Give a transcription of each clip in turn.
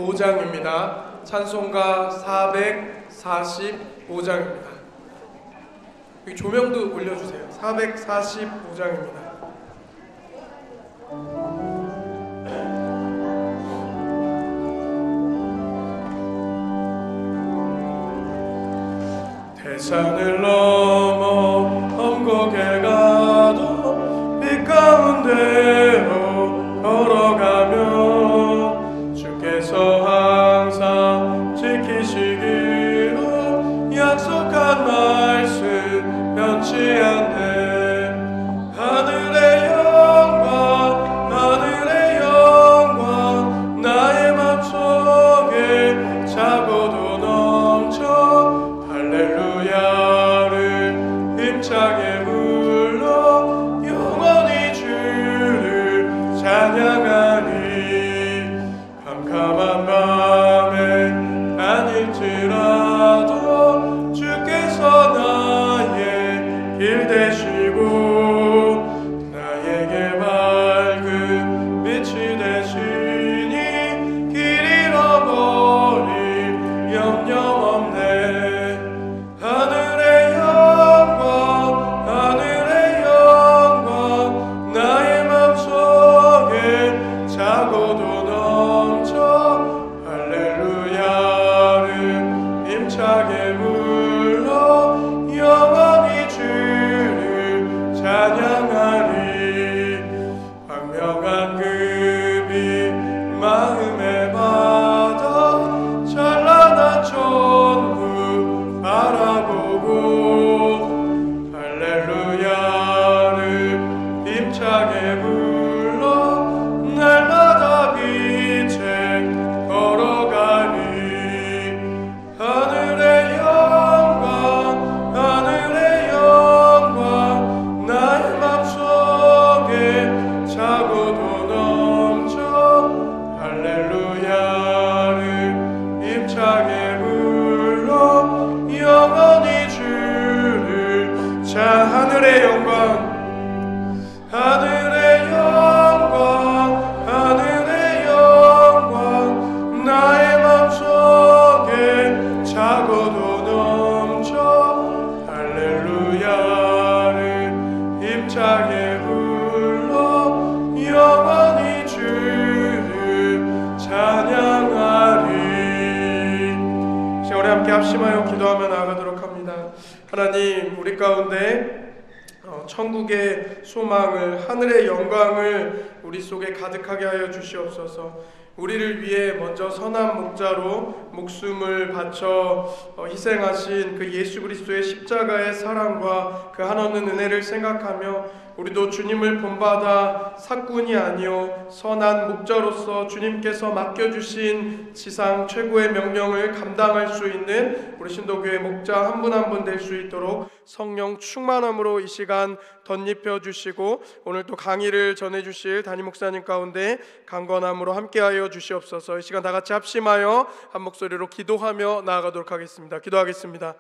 445장입니다. 찬송가 445장입니다. 여기 조명도 올려주세요. 445장입니다. 대산을 넘어 험곡에 가도 빛 가운데로 걸어가면 주께서 항상 지키시기로 약속한 말씀 변치 않네. 하늘의 영광 하늘의 영광 나의 맘속에 차고도 넘쳐 할렐루야를 힘차게 불러 영원히 주를 찬양하니. 캄캄한 밤에 아닐지라도 주께서 나의 길 되시고 나에게 밝은 빛이 되시니 길 잃어버릴 염려 없네. 하늘의 영광 하늘의 영광 나의 맘속에 차고도 넘쳐 할렐루야를 힘차게 불러 영원히 주를 찬양하리. 광명한 그 빛 마음에 받아 찬란한 천국 바라보고 할렐루야를 힘차게 불러 날마다 빛에 걸어가니. 하늘의 영광 하늘의 영광 나의 맘속에 차고도 넘쳐 할렐루야를 힘차게 불러 영원히 주를 하늘의 영광 하늘의 영광 하늘의 영광 나의 맘속에 차고도 넘쳐 할렐루야를 힘차게 불러 영원히 주를 찬양하리. 우리 함께 합심하여 기도하며 나아가도록 합니다. 하나님, 우리 가운데 천국의 소망을 하늘의 영광을 우리 속에 가득하게 하여 주시옵소서. 우리를 위해 먼저 선한 목자로 목숨을 바쳐 희생하신 그 예수 그리스도의 십자가의 사랑과 그 한없는 은혜를 생각하며 우리도 주님을 본받아 사꾼이 아니요 선한 목자로서 주님께서 맡겨주신 지상 최고의 명령을 감당할 수 있는 우리 신도교회 목자 한 분 한 분 될 수 있도록 성령 충만함으로 이 시간 덧입혀 주시고 오늘 또 강의를 전해 주실 담임 목사님 가운데 강건함으로 함께하여 주시옵소서. 이 시간 다 같이 합심하여 한 목소리로 기도하며 나아가도록 하겠습니다. 기도하겠습니다.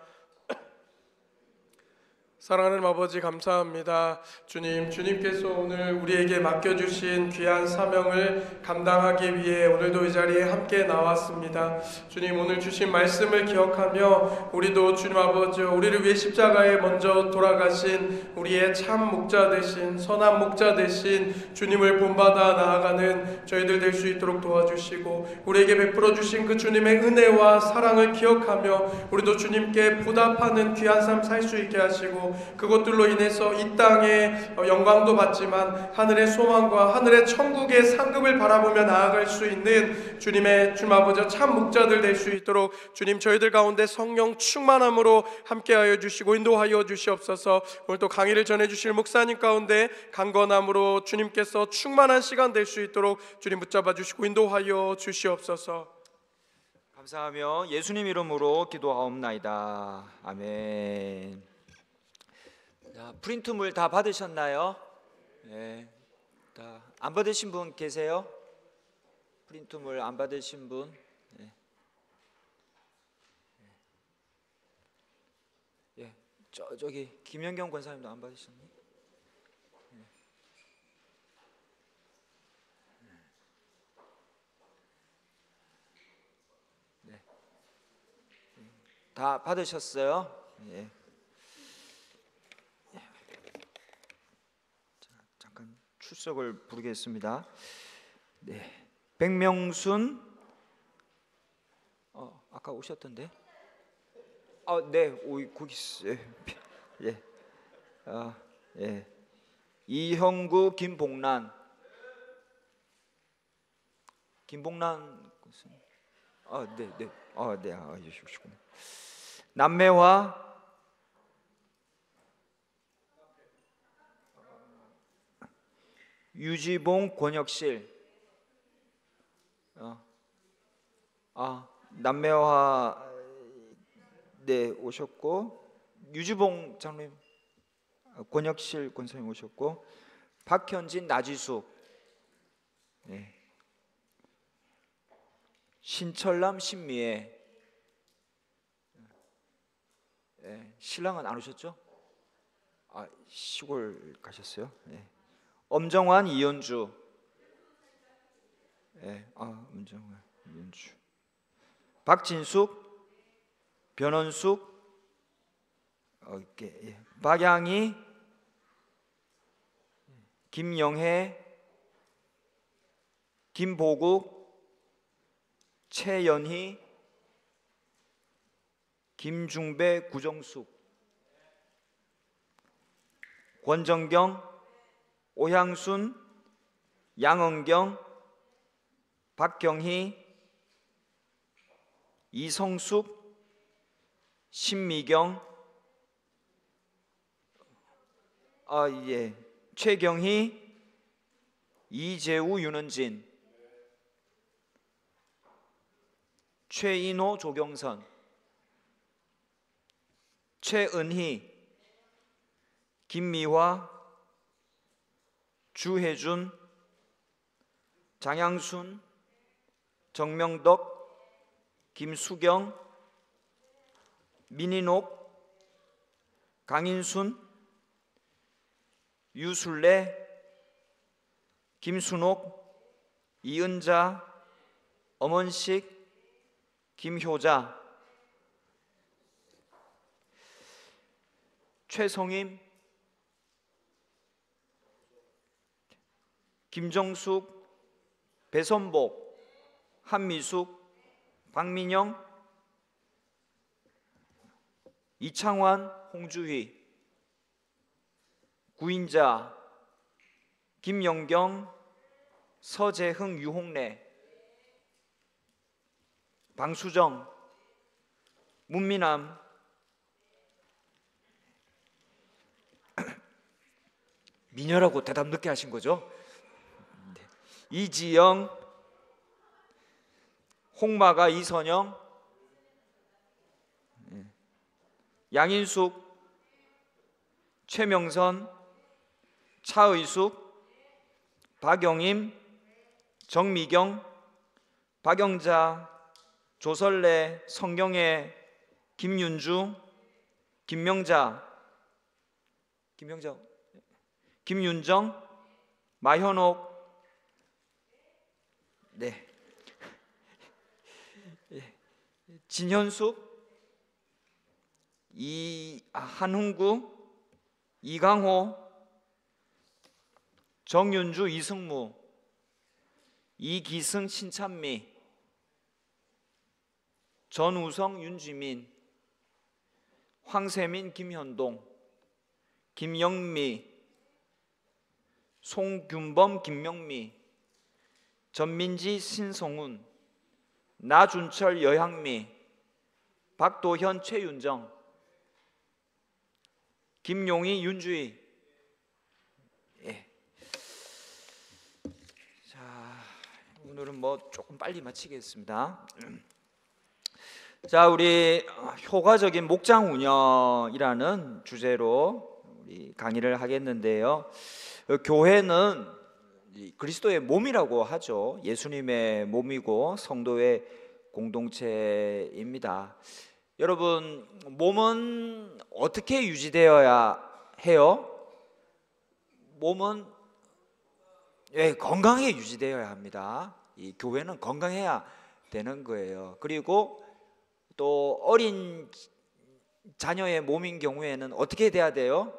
사랑하는 아버지, 감사합니다. 주님께서 오늘 우리에게 맡겨주신 귀한 사명을 감당하기 위해 오늘도 이 자리에 함께 나왔습니다. 주님, 오늘 주신 말씀을 기억하며 우리도 주님 아버지, 우리를 위해 십자가에 먼저 돌아가신 우리의 참 목자 되신 선한 목자 되신 주님을 본받아 나아가는 저희들 될 수 있도록 도와주시고 우리에게 베풀어 주신 그 주님의 은혜와 사랑을 기억하며 우리도 주님께 보답하는 귀한 삶 살 수 있게 하시고 그것들로 인해서 이 땅의 영광도 받지만 하늘의 소망과 하늘의 천국의 상급을 바라보며 나아갈 수 있는 주님의 주님 아버지 참 목자들 될 수 있도록 주님 저희들 가운데 성령 충만함으로 함께하여 주시고 인도하여 주시옵소서. 오늘 또 강의를 전해주실 목사님 가운데 강건함으로 주님께서 충만한 시간 될 수 있도록 주님 붙잡아 주시고 인도하여 주시옵소서. 감사하며 예수님 이름으로 기도하옵나이다. 아멘. 자, 프린트물 다 받으셨나요? 네. 다 안 받으신 분 계세요? 프린트물 안 받으신 분? 네. 예, 저기 김연경 권사님도 안 받으셨니? 네. 다 받으셨어요? 예. 자, 잠깐 출석을 부르겠습니다. 네, 백명순 아까 오셨던데? 네, 거기 있어요. 예, 예. 이형구, 김봉란 교수님. 네, 네. 네, 여기시구나. 남매화 유지봉, 권혁실. 남매화 네 오셨고, 유지봉 장로님, 권혁실 권사님 오셨고, 박현진, 나지숙, 네. 신철남, 신미애. 네. 신랑은 안 오셨죠? 시골 가셨어요? 네. 엄정환, 이현주. 네. 엄정환, 이현주. 박진숙, 변원숙, 예. 박양희, 김영혜, 김보국, 최연희, 김중배, 구정숙, 권정경, 오향순, 양은경, 박경희, 이성숙, 신미경, 예. 최경희, 이재우, 윤은진, 최인호, 조경선, 최은희, 김미화, 주혜준, 장양순, 정명덕, 김수경, 민인옥, 강인순, 유술래, 김순옥, 이은자, 엄원식, 김효자, 최성임, 김정숙, 배선복, 한미숙, 박민영, 이창환, 홍주희, 구인자, 김영경, 서재흥, 유홍래, 방수정, 문미남, 미녀라고 대답 늦게 하신 거죠? 네. 이지영, 홍마가, 이선영, 양인숙, 최명선, 차의숙, 박영임, 정미경, 박영자, 조설래, 성경애, 김윤주, 김명자, 김윤정, 마현옥, 네, 진현숙, 한흥구, 이강호, 정윤주, 이승무, 이기승, 신찬미, 전우성, 윤지민, 황세민, 김현동, 김영미, 송균범, 김명미, 전민지, 신성훈, 나준철, 여향미, 박도현, 최윤정, 김용희, 윤주희. 예. 자, 오늘은 조금 빨리 마치겠습니다. 자, 우리 효과적인 목장 운영이라는 주제로 우리 강의를 하겠는데요. 교회는 그리스도의 몸이라고 하죠. 예수님의 몸이고 성도의 공동체입니다. 여러분, 몸은 어떻게 유지되어야 해요? 몸은 건강하게 유지되어야 합니다. 이 교회는 건강해야 되는 거예요. 그리고 또 어린 자녀의 몸인 경우에는 어떻게 돼야 돼요?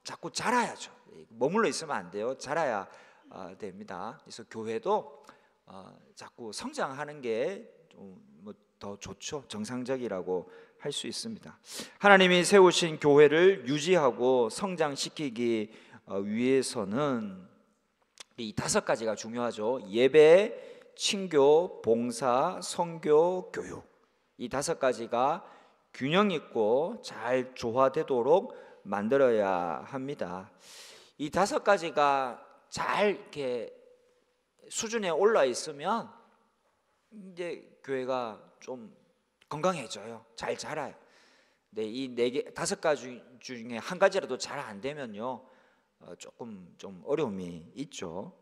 자꾸 자라야죠. 머물러 있으면 안 돼요. 자라야 됩니다. 그래서 교회도 자꾸 성장하는 게 좀 더 좋죠. 정상적이라고 할 수 있습니다. 하나님이 세우신 교회를 유지하고 성장시키기 위해서는 이 5가지가 중요하죠. 예배, 친교, 봉사, 선교, 교육. 이 5가지가 균형 있고 잘 조화되도록 만들어야 합니다. 이 5가지가 잘 이렇게 수준에 올라 있으면 이제 교회가 좀 건강해져요. 잘 자라요. 네, 이 5가지 중에 한 가지라도 잘 안 되면요, 조금 좀 어려움이 있죠.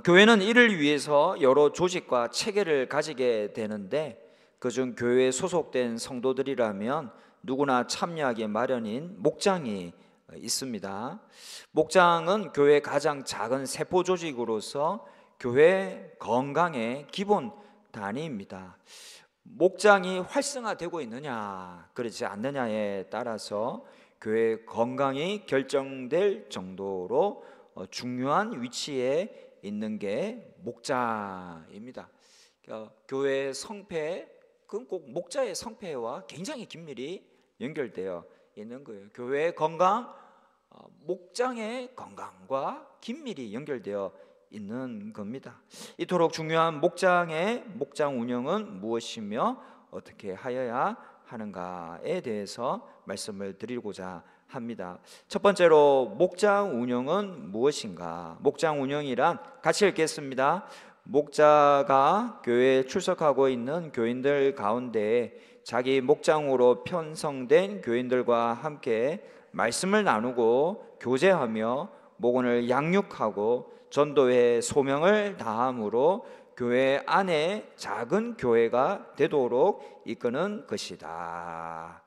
교회는 이를 위해서 여러 조직과 체계를 가지게 되는데, 그중 교회에 소속된 성도들이라면 누구나 참여하기 마련인 목장이 있습니다. 목장은 교회의 가장 작은 세포 조직으로서 교회 건강의 기본 단위입니다. 목장이 활성화되고 있느냐 그렇지 않느냐에 따라서 교회 건강이 결정될 정도로 중요한 위치에 있는 게 목자입니다. 교회의 성패, 그건 꼭 목자의 성패와 굉장히 긴밀히 연결되어 있는 거예요. 교회의 건강, 목장의 건강과 긴밀히 연결되어 있는 겁니다. 이토록 중요한 목장의 목장 운영은 무엇이며 어떻게 하여야 하는가에 대해서 말씀을 드리고자 합니다. 첫 번째로 목장 운영은 무엇인가? 목장 운영이란, 같이 읽겠습니다. 목자가 교회에 출석하고 있는 교인들 가운데 자기 목장으로 편성된 교인들과 함께 말씀을 나누고 교제하며 목원을 양육하고 전도의 소명을 다함으로 교회 안에 작은 교회가 되도록 이끄는 것이다.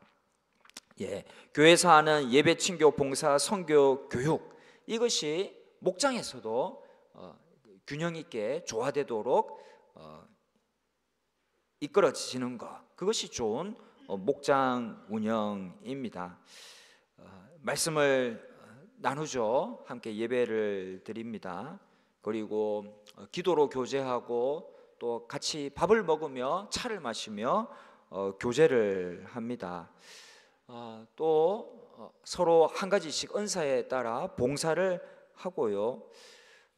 교회에서 하는 예배, 친교, 봉사, 선교, 교육, 이것이 목장에서도 균형 있게 조화되도록 이끌어지는 것, 그것이 좋은 목장 운영입니다. 말씀을 나누죠. 함께 예배를 드립니다. 그리고 기도로 교제하고 또 같이 밥을 먹으며 차를 마시며 교제를 합니다. 또 서로 한 가지씩 은사에 따라 봉사를 하고요.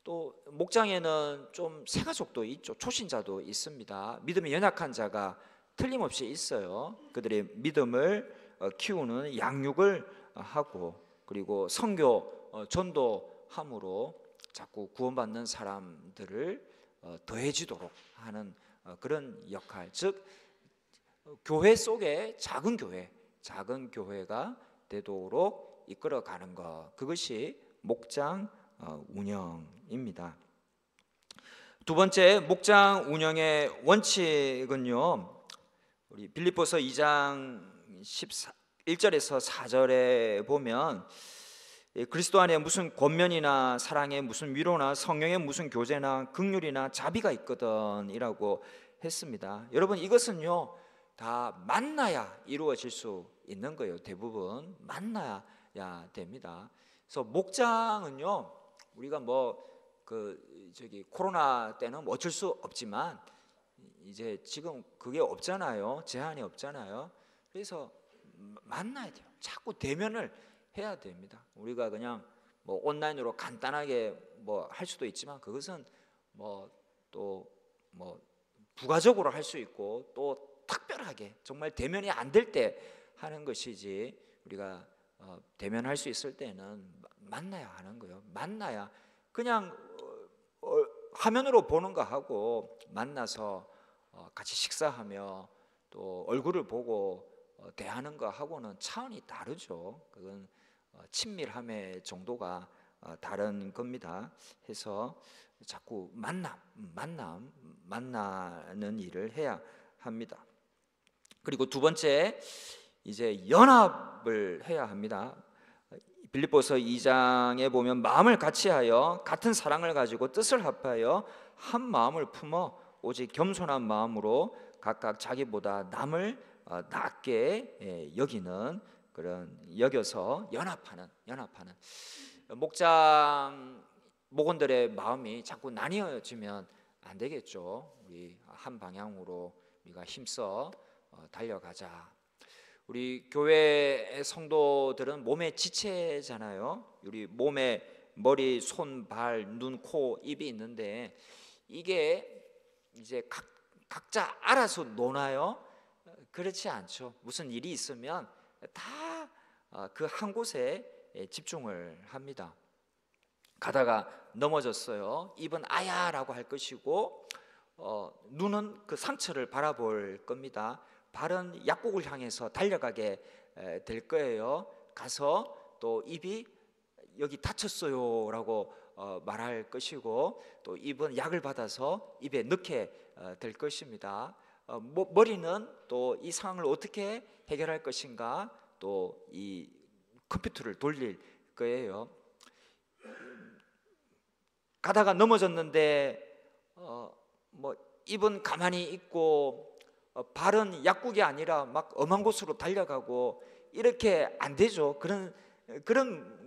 또 목장에는 좀 새가족도 있죠. 초신자도 있습니다. 믿음이 연약한 자가 틀림없이 있어요. 그들의 믿음을 키우는 양육을 하고, 그리고 선교, 전도함으로 자꾸 구원받는 사람들을 더해지도록 하는 그런 역할, 즉 교회 속에 작은 교회가 되도록 이끌어가는 것, 그것이 목장 운영입니다. 두 번째, 목장 운영의 원칙은요, 우리 빌립보서 2장 1절에서 4절에 보면 그리스도 안에 무슨 권면이나 사랑에 무슨 위로나 성령의 무슨 교제나 긍휼이나 자비가 있거든 이라고 했습니다. 여러분, 이것은요 다 만나야 이루어질 수 있는 거예요. 대부분 만나야 됩니다. 그래서 목장은요, 우리가 코로나 때는 어쩔 수 없지만 이제 지금 그게 없잖아요. 제한이 없잖아요. 그래서 만나야 돼요. 자꾸 대면을 해야 됩니다. 우리가 그냥 온라인으로 간단하게 할 수도 있지만, 그것은 부가적으로 할 수 있고 또 특별하게 정말 대면이 안 될 때 하는 것이지, 우리가 대면할 수 있을 때는 만나야 하는 거예요. 만나야, 그냥 화면으로 보는 거 하고 만나서 같이 식사하며 또 얼굴을 보고 대하는 거 하고는 차원이 다르죠. 그건 친밀함의 정도가 다른 겁니다. 해서 자꾸 만나는 일을 해야 합니다. 그리고 두 번째, 이제 연합을 해야 합니다. 빌립보서 2장에 보면 마음을 같이하여 같은 사랑을 가지고 뜻을 합하여 한 마음을 품어 오직 겸손한 마음으로 각각 자기보다 남을 낮게 여기는 그런 여겨서 연합하는 목원들의 마음이 자꾸 나뉘어지면 안 되겠죠. 우리 한 방향으로 우리가 힘써 달려가자. 우리 교회 성도들은 몸의 지체잖아요. 우리 몸에 머리, 손, 발, 눈, 코, 입이 있는데 이게 이제 각자 알아서 노나요? 그렇지 않죠. 무슨 일이 있으면 다 그 한 곳에 집중을 합니다. 가다가 넘어졌어요. 입은 아야라고 할 것이고 눈은 그 상처를 바라볼 겁니다. 발은 약국을 향해서 달려가게 될 거예요. 가서 또 입이 여기 다쳤어요 라고 말할 것이고, 또 입은 약을 받아서 입에 넣게 될 것입니다. 머리는 또 이 상황을 어떻게 해결할 것인가, 또 이 컴퓨터를 돌릴 거예요. 가다가 넘어졌는데 뭐 입은 가만히 있고 발은 약국이 아니라 막 엄한 곳으로 달려가고, 이렇게 안 되죠. 그런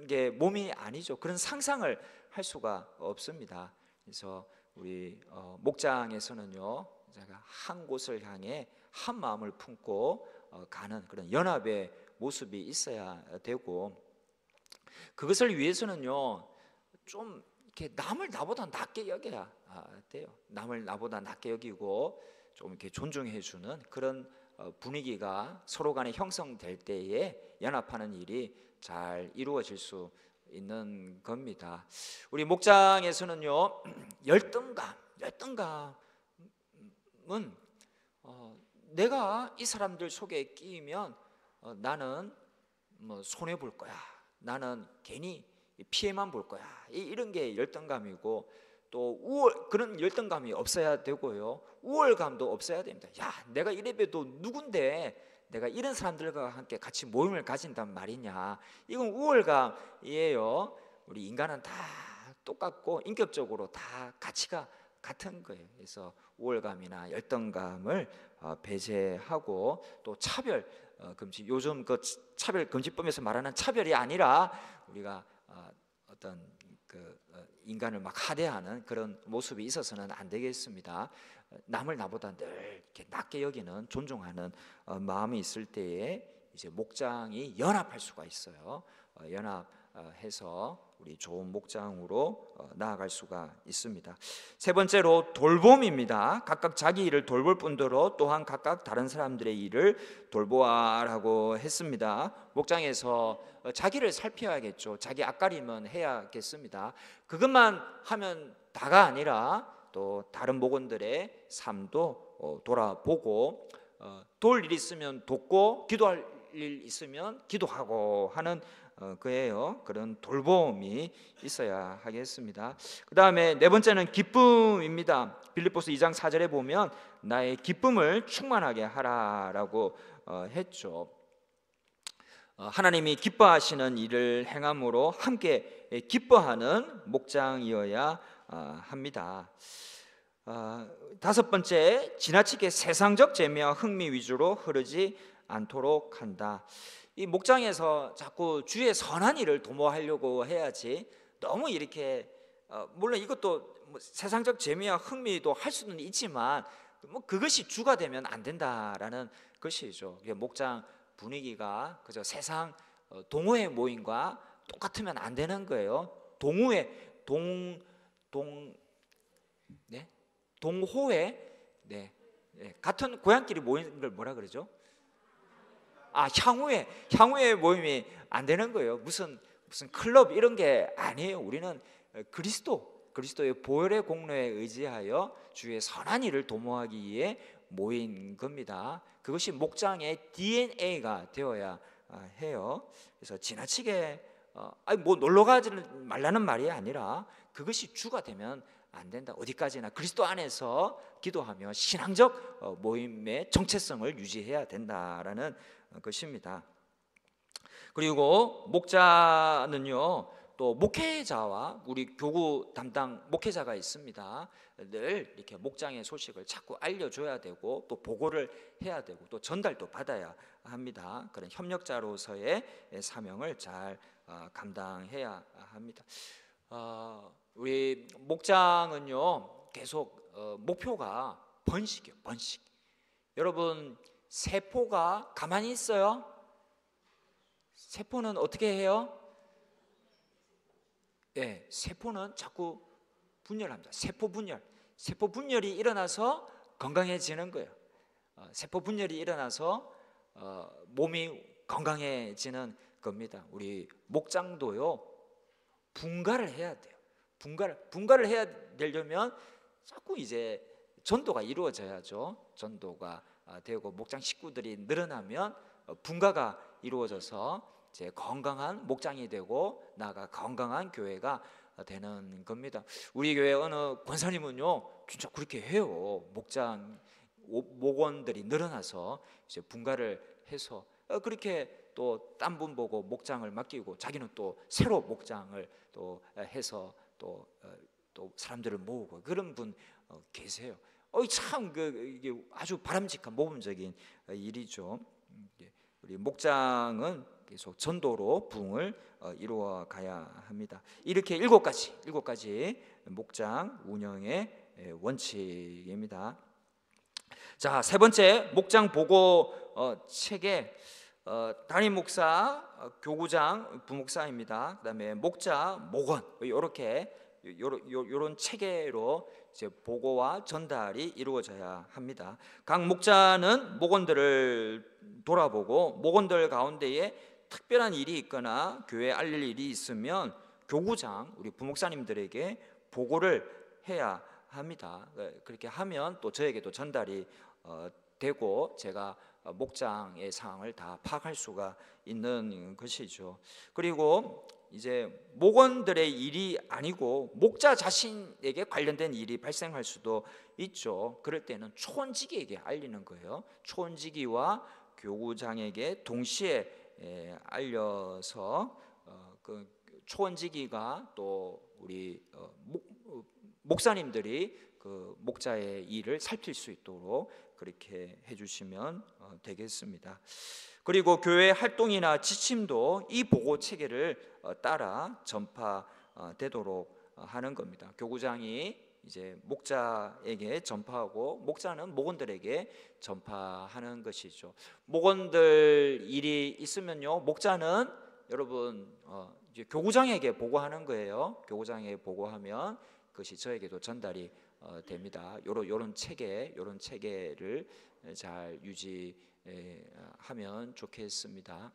게 몸이 아니죠. 그런 상상을 할 수가 없습니다. 그래서 우리 목장에서는요, 제가 한 곳을 향해 한 마음을 품고 가는 그런 연합의 모습이 있어야 되고, 그것을 위해서는요 좀 이렇게 남을 나보다 낮게 여겨야 돼요. 남을 나보다 낮게 여기고 좀 이렇게 존중해 주는 그런 분위기가 서로 간에 형성될 때에 연합하는 일이 잘 이루어질 수 있는 겁니다. 우리 목장에서는요 열등감은 내가 이 사람들 속에 끼면 나는 뭐 손해 볼 거야, 나는 괜히 피해만 볼 거야, 이런 게 열등감이고, 또 그런 열등감이 없어야 되고요, 우월감도 없어야 됩니다. 야, 내가 이래봬도 누군데 내가 이런 사람들과 함께 같이 모임을 가진단 말이냐, 이건 우월감이에요. 우리 인간은 다 똑같고 인격적으로 다 가치가 같은 거예요. 그래서 우월감이나 열등감을 배제하고, 또 차별 금지, 요즘 그 차별 금지법에서 말하는 차별이 아니라 우리가 어떤 그 인간을 막 하대하는 그런 모습이 있어서는 안 되겠습니다. 남을 나보다 늘 이렇게 낮게 여기는, 존중하는 마음이 있을 때에 이제 목장이 연합할 수가 있어요. 연합해서 우리 좋은 목장으로 나아갈 수가 있습니다. 세 번째로 돌봄입니다. 각각 자기 일을 돌볼 뿐더러 또한 각각 다른 사람들의 일을 돌보아라고 했습니다. 목장에서 자기를 살펴야겠죠. 자기 앞가림은 해야겠습니다. 그것만 하면 다가 아니라 또 다른 목원들의 삶도 돌아보고, 도울 일 있으면 돕고, 기도할 일 있으면 기도하고 하는 거예요. 그런 돌봄이 있어야 하겠습니다. 그 다음에 네 번째는 기쁨입니다. 빌립보서 2장 4절에 보면 나의 기쁨을 충만하게 하라라고 했죠. 하나님이 기뻐하시는 일을 행함으로 함께 기뻐하는 목장이어야 합니다. 다섯 번째, 지나치게 세상적 재미와 흥미 위주로 흐르지 않도록 한다. 이 목장에서 자꾸 주의 선한 일을 도모하려고 해야지, 너무 이렇게 물론 이것도 뭐 세상적 재미와 흥미도 할 수는 있지만 뭐 그것이 주가 되면 안 된다라는 것이죠. 목장 분위기가 그저 세상 동호회 모임과 똑같으면 안 되는 거예요. 동호회 동호회 같은 고향끼리 모이는 걸 뭐라 그러죠? 향후회 모임이 안 되는 거예요. 무슨 클럽 이런 게 아니에요. 우리는 그리스도의 보혈의 공로에 의지하여 주의 선한 일을 도모하기 위해 모인 겁니다. 그것이 목장의 DNA가 되어야 해요. 그래서 지나치게 뭐 놀러 가지는 말라는 말이 아니라 그것이 주가 되면 안 된다. 어디까지나 그리스도 안에서 기도하며 신앙적 모임의 정체성을 유지해야 된다라는 것입니다. 그리고 목자는요 또 목회자와 우리 교구 담당 목회자가 있습니다. 늘 이렇게 목장의 소식을 자꾸 알려줘야 되고 또 보고를 해야 되고 또 전달도 받아야 합니다. 그런 협력자로서의 사명을 잘 감당해야 합니다. 우리 목장은요 계속 목표가 번식이요, 번식. 여러분 세포가 가만히 있어요? 세포는 어떻게 해요? 네, 세포는 자꾸 분열합니다. 세포 분열이 일어나서 건강해지는 거예요. 세포 분열이 일어나서 몸이 건강해지는 겁니다. 우리 목장도요 분갈을 해야 돼요. 분갈을 해야 되려면 자꾸 이제 전도가 이루어져야죠. 전도가 되고 목장 식구들이 늘어나면 분가가 이루어져서 이제 건강한 목장이 되고 나아가 건강한 교회가 되는 겁니다. 우리 교회 어느 권사님은요 진짜 그렇게 해요. 목원들이 늘어나서 이제 분가를 해서 그렇게 또 딴 분 보고 목장을 맡기고 자기는 또 새로 목장을 또 해서 또 사람들을 모으고 그런 분 계세요. 참 이게 아주 바람직한 모범적인 일이죠. 우리 목장은 계속 전도로 부흥을 이루어 가야 합니다. 이렇게 일곱 가지 목장 운영의 원칙입니다. 자, 세 번째 목장 보고 체계 담임 목사, 교구장, 부목사입니다. 그다음에 목자, 목원 이렇게 요런 체계로 이제 보고와 전달이 이루어져야 합니다. 각 목자는 목원들을 돌아보고 목원들 가운데에 특별한 일이 있거나 교회에 알릴 일이 있으면 교구장, 우리 부목사님들에게 보고를 해야 합니다. 그렇게 하면 또 저에게도 전달이 되고 제가 목장의 상황을 다 파악할 수가 있는 것이죠. 그리고 이제 목원들의 일이 아니고 목자 자신에게 관련된 일이 발생할 수도 있죠. 그럴 때는 초원지기에게 알리는 거예요. 초원지기와 교구장에게 동시에 알려서 그 초원지기가 또 우리 목사님들이 그 목자의 일을 살필 수 있도록 그렇게 해주시면 되겠습니다. 그리고 교회 활동이나 지침도 이 보고 체계를 따라 전파되도록 하는 겁니다. 교구장이 이제 목자에게 전파하고 목자는 목원들에게 전파하는 것이죠. 목원들 일이 있으면요, 목자는 여러분 이제 교구장에게 보고하는 거예요. 교구장에게 보고하면 그것이 저에게도 전달이 됩니다. 요런 체계를 잘 유지하면 좋겠습니다.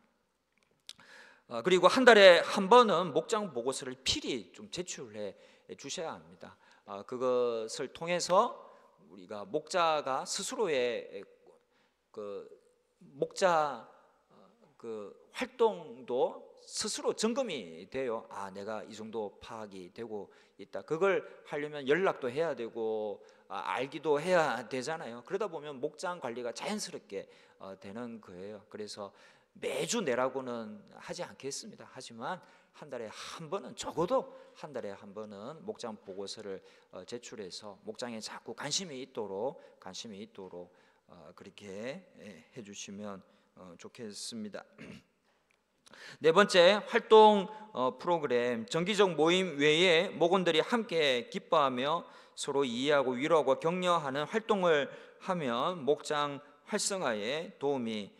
그리고 한 달에 한 번은 목장 보고서를 필히 좀 제출해 주셔야 합니다. 그것을 통해서 우리가 목자가 스스로의 그 목자 그 활동도 스스로 점검이 돼요. 내가 이 정도 파악이 되고 있다. 그걸 하려면 연락도 해야 되고 알기도 해야 되잖아요. 그러다 보면 목장 관리가 자연스럽게 되는 거예요. 그래서 매주 내라고는 하지 않겠습니다. 하지만 한 달에 한 번은, 적어도 한 달에 한 번은 목장 보고서를 제출해서 목장에 자꾸 관심이 있도록 그렇게 해주시면 좋겠습니다. 네 번째, 활동 프로그램. 정기적 모임 외에 목원들이 함께 기뻐하며 서로 이해하고 위로하고 격려하는 활동을 하면 목장 활성화에 도움이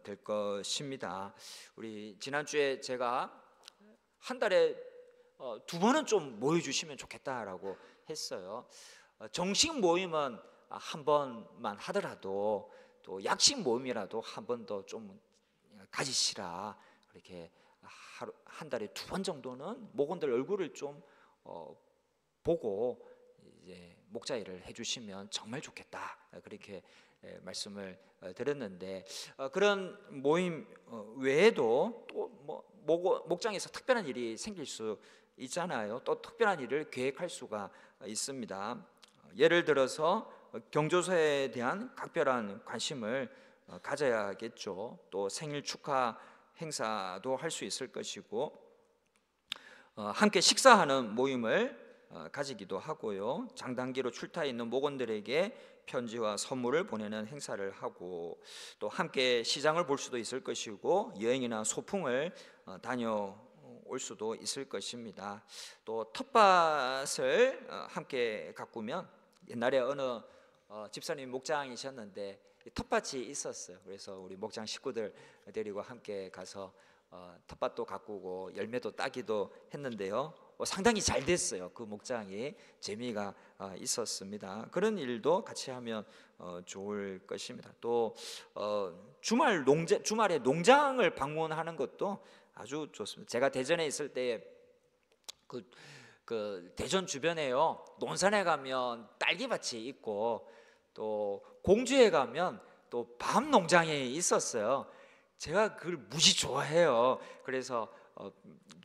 될 것입니다. 우리 지난주에 제가 한 달에 2번은 좀 모여주시면 좋겠다라고 했어요. 정식 모임은 한 번만 하더라도 또 약식 모임이라도 한 번 더 좀 가지시라. 이렇게 한 달에 2번 정도는 목원들 얼굴을 좀 보고 이제 목자 일을 해주시면 정말 좋겠다. 그렇게 말씀을 드렸는데 그런 모임 외에도 또 목장에서 특별한 일이 생길 수 있잖아요. 또 특별한 일을 계획할 수가 있습니다. 예를 들어서 경조사에 대한 각별한 관심을 가져야겠죠. 또 생일 축하 행사도 할 수 있을 것이고 함께 식사하는 모임을 가지기도 하고요. 장단기로 출타해 있는 목원들에게 편지와 선물을 보내는 행사를 하고, 또 함께 시장을 볼 수도 있을 것이고 여행이나 소풍을 다녀올 수도 있을 것입니다. 또 텃밭을 함께 가꾸면, 옛날에 어느 집사님 목장이셨는데 텃밭이 있었어요. 그래서 우리 목장 식구들 데리고 함께 가서 텃밭도 가꾸고 열매도 따기도 했는데요. 상당히 잘 됐어요. 그 목장이 재미가 있었습니다. 그런 일도 같이 하면 좋을 것입니다. 또 주말에 농장을 방문하는 것도 아주 좋습니다. 제가 대전에 있을 때 그 대전 주변에요, 논산에 가면 딸기밭이 있고 또 공주에 가면 또 밤 농장이 있었어요. 제가 그걸 무지 좋아해요. 그래서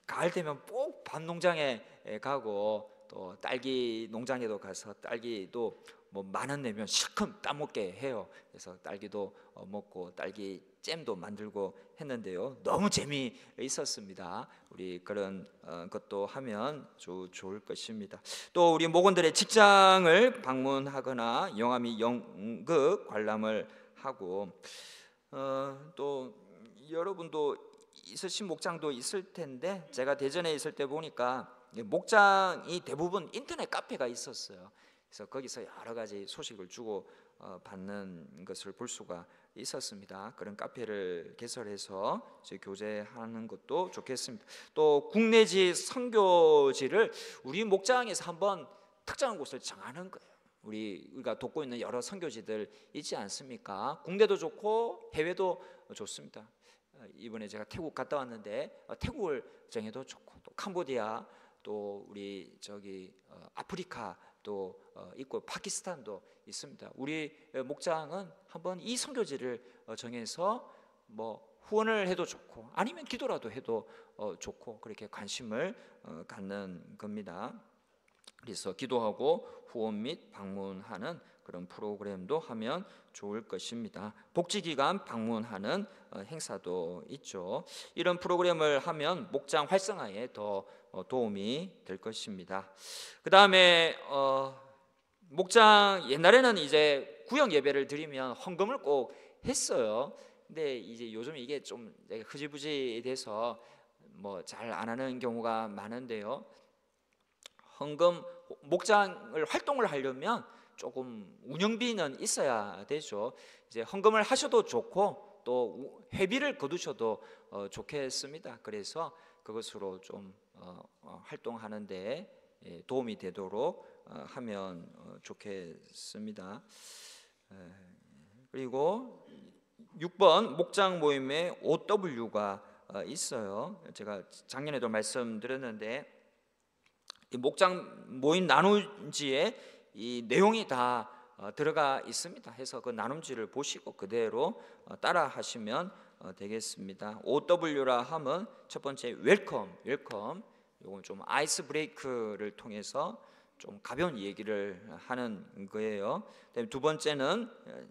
가을 되면 꼭 밤 농장에 가고 또 딸기 농장에도 가서 딸기도 뭐 만 원 내면 실컷 따먹게 해요. 그래서 딸기도 먹고 딸기 잼도 만들고 했는데요. 너무 재미있었습니다. 우리 그런 것도 하면 좋을 것입니다. 또 우리 목원들의 직장을 방문하거나 영화 및 연극 관람을 하고, 또 여러분도 있으신 목장도 있을 텐데, 제가 대전에 있을 때 보니까 목장이 대부분 인터넷 카페가 있었어요. 그래서 거기서 여러 가지 소식을 주고 받는 것을 볼 수가 있었습니다. 그런 카페를 개설해서 교제하는 것도 좋겠습니다. 또 국내지 선교지를 우리 목장에서 한번 특정한 곳을 정하는 거예요. 우리가 돕고 있는 여러 선교지들 있지 않습니까? 국내도 좋고 해외도 좋습니다. 이번에 제가 태국 갔다 왔는데 태국을 정해도 좋고, 또 캄보디아, 또 우리 아프리카도 있고 파키스탄도 있습니다. 우리 목장은 한번 이 선교지를 정해서 뭐 후원을 해도 좋고 아니면 기도라도 해도 좋고, 그렇게 관심을 갖는 겁니다. 그래서 기도하고 후원 및 방문하는 그런 프로그램도 하면 좋을 것입니다. 복지기관 방문하는 행사도 있죠. 이런 프로그램을 하면 목장 활성화에 더 도움이 될 것입니다. 그 다음에 목장 옛날에는 이제 구역 예배를 드리면 헌금을 꼭 했어요. 근데 이제 요즘 이게 좀 흐지부지 돼서 뭐 잘 안 하는 경우가 많은데요. 헌금, 목장을 활동을 하려면 조금 운영비는 있어야 되죠. 이제 헌금을 하셔도 좋고 또 회비를 거두셔도 좋겠습니다. 그래서 그것으로 좀 활동하는데 도움이 되도록 하면 좋겠습니다. 그리고 6번 목장 모임에 OW가 있어요. 제가 작년에도 말씀드렸는데 이 목장 모임 나눔지에 이 내용이 다 들어가 있습니다. 해서 그 나눔지를 보시고 그대로 따라 하시면 되겠습니다. OW라 하면 첫 번째 웰컴. 이건 좀 아이스 브레이크를 통해서 좀 가벼운 얘기를 하는 거예요. 두 번째는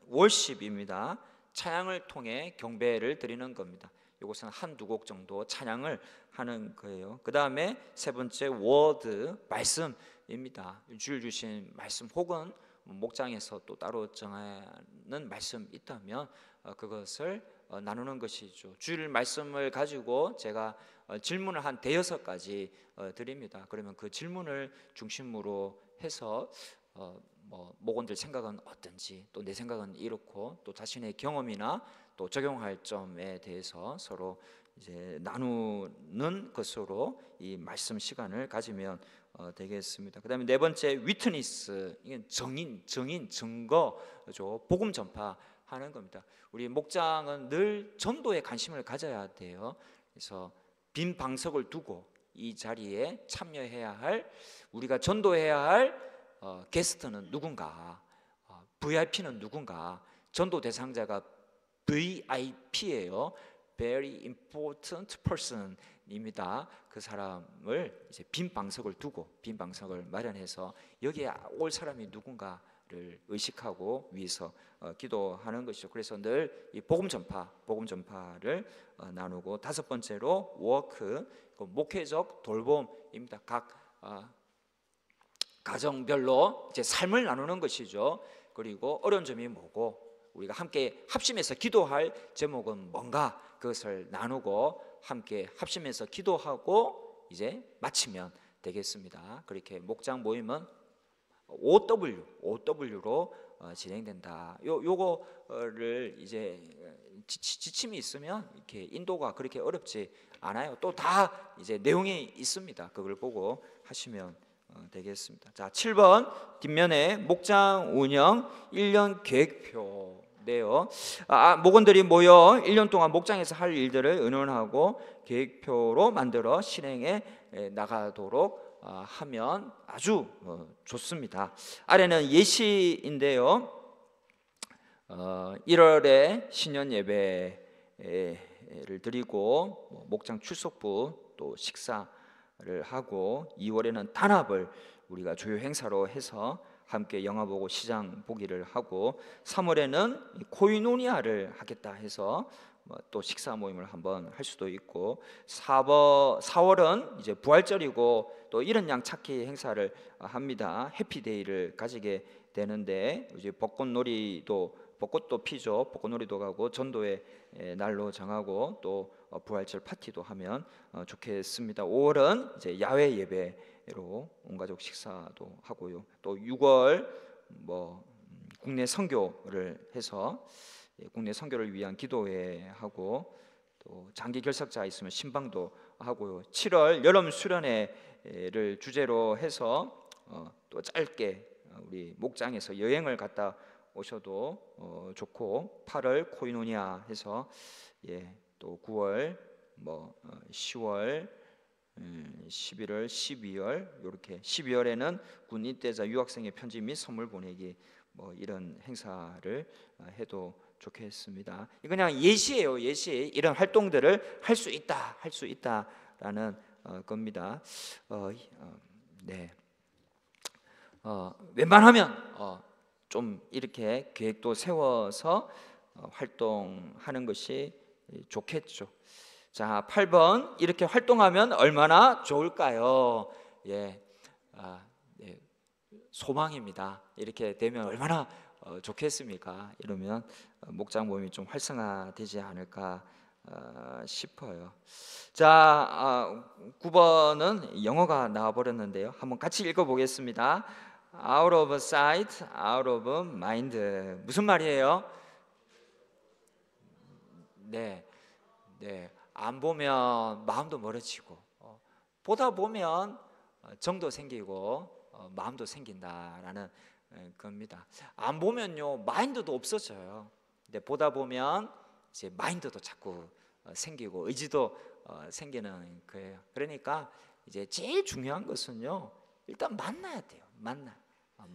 월십입니다. 찬양을 통해 경배를 드리는 겁니다. 이것은 한두 곡 정도 찬양을 하는 거예요. 그 다음에 세 번째 워드, 말씀입니다. 주일 주신 말씀 혹은 목장에서 또 따로 정하는 말씀 있다면 그것을 나누는 것이죠. 주일 말씀을 가지고 제가 질문을 한 대여섯 가지 드립니다. 그러면 그 질문을 중심으로 해서 뭐 목원들 생각은 어떤지, 또 내 생각은 이렇고, 또 자신의 경험이나 또 적용할 점에 대해서 서로 이제 나누는 것으로 이 말씀 시간을 가지면 되겠습니다. 그다음에 네 번째 위트니스, 이건 증인, 증거죠. 복음 전파하는 겁니다. 우리 목장은 늘 전도에 관심을 가져야 돼요. 그래서 빈 방석을 두고 이 자리에 참여해야 할, 우리가 전도해야 할 게스트는 누군가, VIP는 누군가. 전도 대상자가 VIP예요. Very important person입니다. 그 사람을 이제 빈 방석을 두고, 빈 방석을 마련해서 여기에 올 사람이 누군가를 의식하고 위해서 기도하는 것이죠. 그래서 늘 이 복음 전파를 나누고, 다섯 번째로 워크, 목회적 돌봄입니다. 각 가정별로 이제 삶을 나누는 것이죠. 그리고 어려운 점이 뭐고, 우리가 함께 합심해서 기도할 제목은 뭔가, 그것을 나누고 함께 합심해서 기도하고 이제 마치면 되겠습니다. 그렇게 목장 모임은 OW로 진행된다. 요거를 이제 지침이 있으면 이렇게 인도가 그렇게 어렵지 않아요. 또 다 이제 내용이 있습니다. 그걸 보고 하시면 되겠습니다. 자, 7번 뒷면에 목장 운영 1년 계획표인데요. 목원들이 모여 1년 동안 목장에서 할 일들을 의논하고 계획표로 만들어 실행해 나가도록 하면 아주 좋습니다. 아래는 예시인데요. 1월에 신년 예배를 드리고 목장 출석부 또 식사를 하고, 2월에는 단합을 우리가 주요 행사로 해서 함께 영화 보고 시장 보기를 하고, 3월에는 코이노니아를 하겠다 해서 또 식사 모임을 한번 할 수도 있고, 4월은 이제 부활절이고 또 이런 양 찾기 행사를 합니다. 해피데이를 가지게 되는데, 이제 벚꽃도 피죠. 벚꽃놀이도 가고 전도의 날로 정하고 또 부활절 파티도 하면 좋겠습니다. 5월은 이제 야외 예배로 온 가족 식사도 하고요. 또 6월 국내 선교를 해서 국내 선교를 위한 기도회 하고, 또 장기 결석자 있으면 신방도 하고요. 7월 여름 수련회를 주제로 해서 또 짧게 우리 목장에서 여행을 갔다 오셔도 좋고, 8월 코이노니아 해서 또 9월 10월 11월 12월 이렇게, 12월에는 군 입대자 유학생의 편지 및 선물 보내기 이런 행사를 해도 좋겠습니다. 이거 그냥 예시예요. 이런 활동들을 할 수 있다라는 겁니다. 웬만하면 좀 이렇게 계획도 세워서 활동하는 것이 좋겠죠. 자, 8번 이렇게 활동하면 얼마나 좋을까요? 소망입니다. 이렇게 되면 얼마나 좋겠습니까? 이러면 목장 모임이 좀 활성화되지 않을까 싶어요. 자, 9번은 영어가 나와버렸는데요. 한번 같이 읽어보겠습니다. Out of sight, out of mind. 무슨 말이에요? 네, 안 보면 마음도 멀어지고, 보다 보면 정도 생기고 마음도 생긴다라는 겁니다. 안 보면요 마인드도 없어져요. 근데 보다 보면 이제 마인드도 자꾸 생기고 의지도 생기는 거예요. 그러니까 이제 제일 중요한 것은요, 일단 만나야 돼요.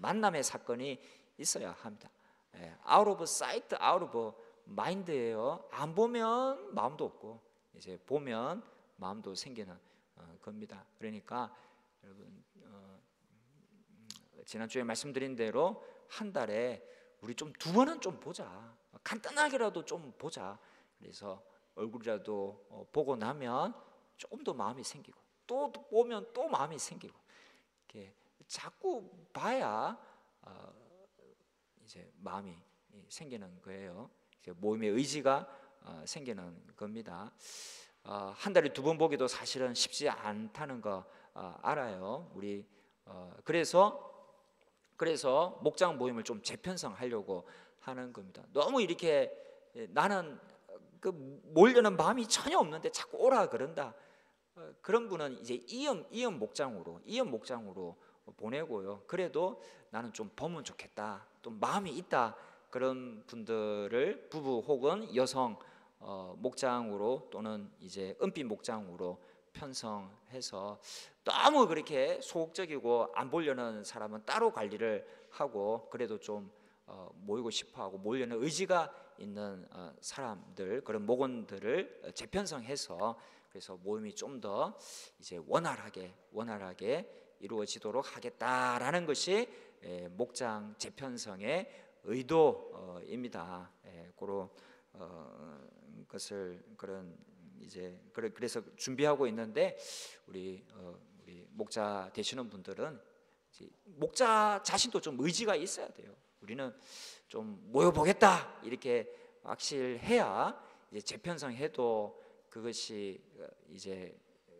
만남의 사건이 있어야 합니다. Out of sight, out of mind예요. 안 보면 마음도 없고 이제 보면 마음도 생기는 겁니다. 그러니까 여러분, 지난주에 말씀드린 대로 한 달에 우리 좀 2번은 좀 보자. 간단하게라도 좀 보자. 그래서 얼굴이라도 보고 나면 조금 더 마음이 생기고, 또 보면 또 마음이 생기고, 이렇게 자꾸 봐야 이제 마음이 생기는 거예요. 이제 모임의 의지가 생기는 겁니다. 한 달에 2번 보기도 사실은 쉽지 않다는 거 알아요. 우리 그래서 목장 모임을 좀 재편성하려고 하는 겁니다. 너무 이렇게 나는 그 모으려는 마음이 전혀 없는데 자꾸 오라 그런다. 그런 분은 이제 이연 목장으로 보내고요. 그래도 나는 좀 보면 좋겠다, 또 마음이 있다, 그런 분들을 부부 혹은 여성 목장으로 또는 이제 은빛 목장으로 편성해서, 너무 그렇게 소극적이고 안 보려는 사람은 따로 관리를 하고, 그래도 좀 모이고 싶어하고 모이려는 의지가 있는 사람들, 그런 목원들을 재편성해서, 그래서 모임이 좀 더 이제 원활하게 이루어지도록 하겠다라는 것이 목장 재편성의 의도입니다. 그런 것을 그래서 준비하고 있는데 우리 목자 되시는 분들은 목자 자신도 좀 의지가 있어야 돼요. 우리는 좀 모여보겠다 이렇게 확실해야 이제 재편성해도 그것이 이제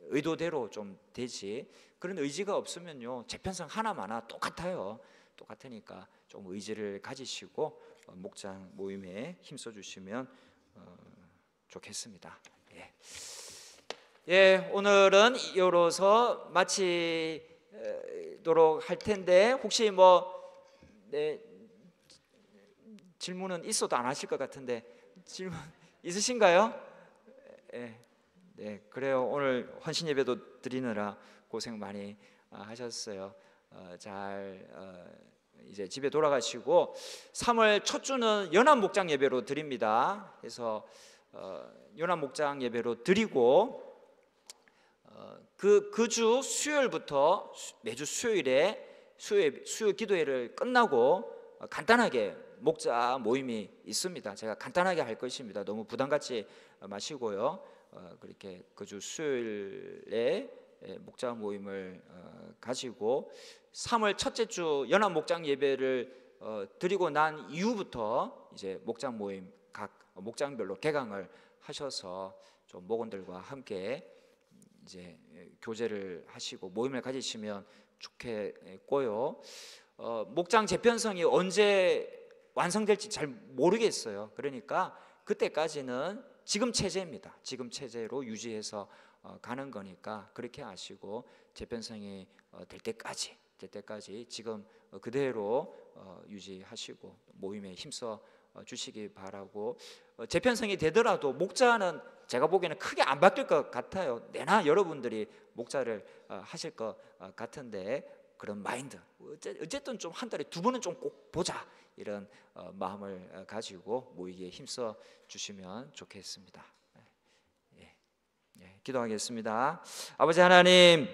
의도대로 좀 되지. 그런 의지가 없으면요 재편성 하나마나 똑같아요. 똑같으니까 좀 의지를 가지시고 목장 모임에 힘써 주시면 좋겠습니다. 오늘은 이로써 마치도록 할 텐데 혹시 질문은 있어도 안 하실 것 같은데 질문 있으신가요? 네, 그래요. 오늘 헌신 예배도 드리느라 고생 많이 하셨어요. 잘 이제 집에 돌아가시고 3월 첫 주는 연합 목장 예배로 드립니다. 그래서 연합 목장 예배로 드리고 그 주 수요일부터 매주 수요일에 수요 기도회를 끝나고 간단하게 목자 모임이 있습니다. 제가 간단하게 할 것입니다. 너무 부담 갖지 마시고요. 그렇게 그 주 수요일에 목자 모임을 가지고 3월 첫째 주 연합 목장 예배를 드리고 난 이후부터 이제 목장 모임 각 목장별로 개강을 하셔서 좀 목원들과 함께 이제 교제를 하시고 모임을 가지시면 좋겠고요. 목장 재편성이 언제 완성될지 잘 모르겠어요. 그러니까 그때까지는 지금 체제입니다. 지금 체제로 유지해서 가는 거니까 그렇게 하시고 재편성이 될 때까지 지금 그대로 유지하시고 모임에 힘써 주시기 바라고. 재편성이 되더라도 목자는 제가 보기에는 크게 안 바뀔 것 같아요. 내나 여러분들이 목자를 하실 것 같은데 그런 마인드 어쨌든 좀 한 달에 2번은 좀 꼭 보자 이런 마음을 가지고 모이기에 힘써 주시면 좋겠습니다. 기도하겠습니다. 아버지 하나님,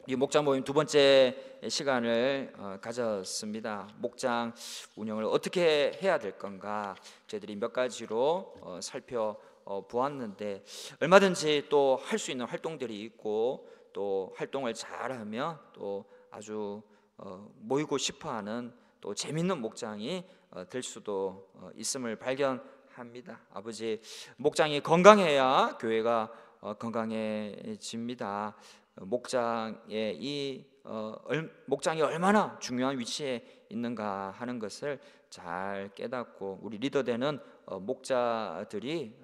이 목장 모임 2번째 시간을 가졌습니다. 목장 운영을 어떻게 해야 될 건가 저희들이 몇 가지로 살펴보았는데 얼마든지 또 할 수 있는 활동들이 있고 또 활동을 잘하면 또 아주 모이고 싶어하는 또 재밌는 목장이 될 수도 있음을 발견합니다. 아버지, 목장이 건강해야 교회가 건강해집니다. 목장이 얼마나 중요한 위치에 있는가 하는 것을 잘 깨닫고 우리 리더되는 목자들이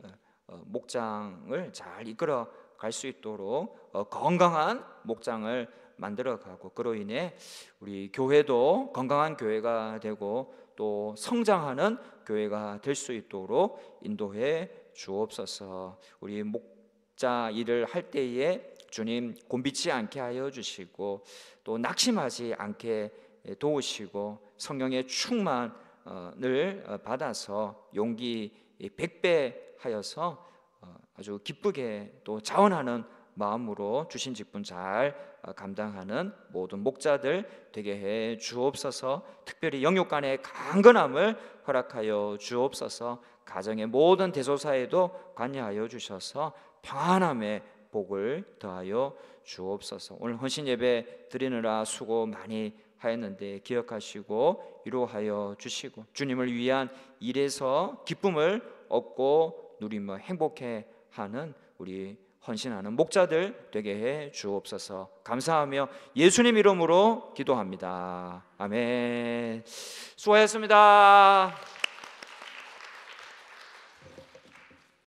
목장을 잘 이끌어 갈 수 있도록 건강한 목장을 만들어가고 그로 인해 우리 교회도 건강한 교회가 되고 또 성장하는 교회가 될 수 있도록 인도해 주옵소서. 우리 목자 일을 할 때에 주님 곤비치 않게 하여 주시고 또 낙심하지 않게 도우시고 성령의 충만을 받아서 용기 100배 하여서 아주 기쁘게 또 자원하는 마음으로 주신 직분 잘 감당하는 모든 목자들 되게 해 주옵소서. 특별히 영육간의 강건함을 허락하여 주옵소서. 가정의 모든 대소사에도 관여하여 주셔서 평안함의 복을 더하여 주옵소서. 오늘 헌신 예배 드리느라 수고 많이 하였는데 기억하시고 위로하여 주시고 주님을 위한 일에서 기쁨을 얻고 누리며 행복해 하는 우리 헌신하는 목자들 되게 해 주옵소서. 감사하며 예수님 이름으로 기도합니다. 아멘. 수고하셨습니다.